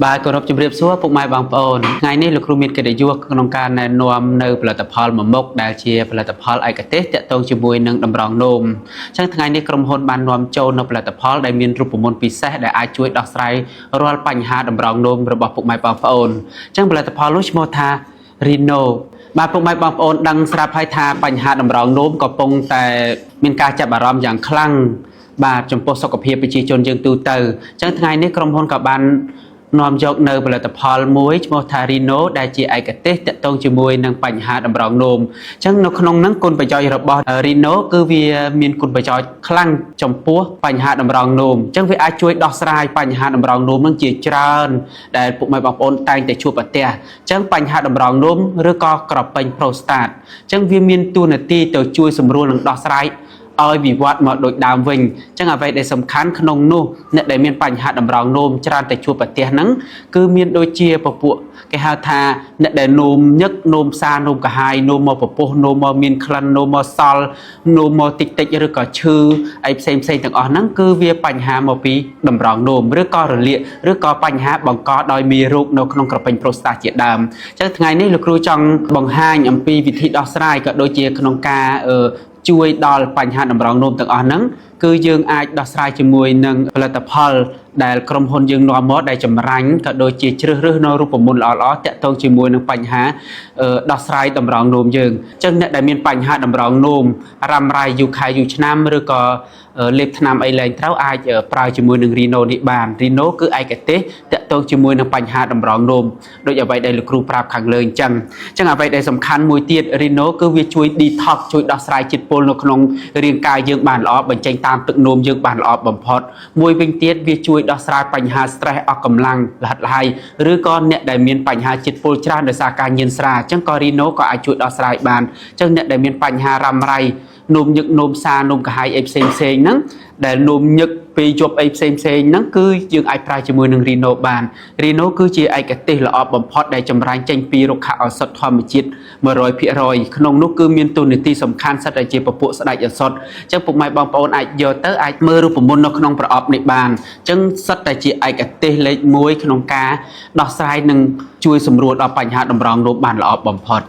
បាទគោរពជំរាបសួរពុកម៉ែបងប្អូនថ្ងៃនេះលោកគ្រូមានកិត្តិយសក្នុងការណែនាំនៅផលិតផលមួយមុខដែលជាផលិតផលឯកទេសទាក់ទងជាមួយនឹងតម្រងនោមអញ្ចឹងថ្ងៃនេះក្រុមហ៊ុនបាននាំចូលនៅផលិតផលដែលមានរូបមន្តពិសេសដែលអាចជួយដោះស្រាយរាល់បញ្ហាតម្រងនោមរបស់ពុកម៉ែបងប្អូនអញ្ចឹងផលិតផលនោះឈ្មោះថា Rhino បាទពុកម៉ែបងប្អូនដឹងស្រាប់ហើយថាបញ្ហាតម្រងនោមកំពុងតែមានការចាប់អារម្មណ៍យ៉ាងខ្លាំងបាទចំពោះសុខភាពប្រជាជនយើងទូទៅអញ្ចឹងថ្ងៃនេះក្រុមហ៊ុនក៏បាននាំយកនៅផលិតផលមួយឈ្មោះថា Rhino ដែលជាឯកទេសទាក់ទងជាមួយនឹងបញ្ហាតម្រងនោមអញ្ចឹងនៅក្នុងហ្នឹងគុណប្រយោជន៍របស់ Rhino គឺវាមានគុណប្រយោជន៍ខ្លាំងចំពោះបញ្ហាតម្រងនោមអញ្ចឹងវាអាចជួយដោះស្រាយបញ្ហាតម្រងនោមនឹងជាច្រើនដែលពុកម៉ែបងប្អូនតែងតែជួបប្រទះអញ្ចឹងបញ្ហាតម្រងនោមឬក៏ក្រពេញ prostate អញ្ចឹងវាមានតួនាទីទៅជួយសម្រួលនិងដោះស្រាយឲ្យវិវត្តមកដូចដើមវិញអញ្ចឹងអ្វីដែលសំខាន់ក្នុងនោះអ្នកដែលមានបញ្ហាតម្រងនោមច្រើនតែជួបប្រទះហ្នឹងគឺមានដូចជាពពួកគេហៅថាអ្នកដែលនោមញឹកនោមសានោមកាហាយនោមមកពពុះនោមមកមានក្លិននោមមកសល់នោមមកតិចតិចឬក៏ឈឺអីផ្សេងទាំងអស់ហ្នឹងគឺវាបញ្ហាមកពីតម្រងនោមឬក៏រលាកឬក៏បញ្ហាបង្កដោយមេរោគនៅក្នុងក្រពេញ prostate ជាដើមអញ្ចឹងថ្ងៃនេះលោកគ្រូចង់បង្ហាញអំពីវិធីដោះស្រាយក៏ដូចជាក្នុងការជួយដល់បញ្ហាតម្រងនោមទាំងអស់ហ្នឹងគឺយើងអាចដោះស្រាយជាមួយនឹងផលិតផលដែលក្រុមហ៊ុនយើងនាំមកដែលចម្រាញ់ក៏ដូចជាជ្រើសរើសនៅរូបមន្តល្អៗតាក់ទងជាមួយនឹងបញ្ហាដោះស្រាយតម្រងនោមយើងអញ្ចឹងអ្នកដែលមានបញ្ហាតម្រងនោមរ៉ាំរ៉ៃយូរខែយូរឆ្នាំឬក៏លេបថ្នាំអីឡើងត្រូវអាចប្រើជាមួយនឹង Rhino នេះបាន Rhino គឺឯកទេសតាក់ទងជាមួយនឹងបញ្ហាតម្រងនោមដូចអ្វីដែលលោកគ្រូប្រាប់ខាងលើអញ្ចឹងអ្វីដែលសំខាន់មួយទៀត Rhino គឺវាជួយ detox ជួយដោះស្រាយជាតិពុលនៅក្នុងរាងកាយយើងបានល្អបញ្ចេញតាមទឹកនោមយើងបានល្អបំផុតមួយវិញទៀតវាជួយដោះស្រាយបញ្ហា stress អស់កម្លាំងលះលហើយឬក៏អ្នកដែលមានបញ្ហាជាតិពុលច្រើនដោយសារការញៀនស្រាអញ្ចឹងក៏ Rhino ក៏អាចជួយដោះស្រាយបានអញ្ចឹងអ្នកដែលមានបញ្ហារ៉ាំរ៉ៃនោមញឹកនោមសានោមកាហាយអីផ្សេងហ្នឹងដែលនោមញឹកពេលយប់អីផ្សេងហ្នឹងគឺយើងអាចប្រើជាមួយនឹង Rhino បាន Rhino គឺជាឯកទេសល្អបំផុតដែលចម្រាញ់ចេញពីរុក្ខឱសថធម្មជាតិ 100% ក្នុងនោះគឺមានតួនាទីសំខាន់សិតតែជាពពួកស្ដេចឱសថអញ្ចឹងពុកម៉ែបងប្អូនអាចយកទៅអាចមើលរូបមន្តនៅក្នុងប្រអប់នេះបានអញ្ចឹងសិតតែជាឯកទេសលេខ1ក្នុងការដោះស្រាយនិងជួយសម្រួលដល់បញ្ហាតម្រងនោមបានល្អបំផុត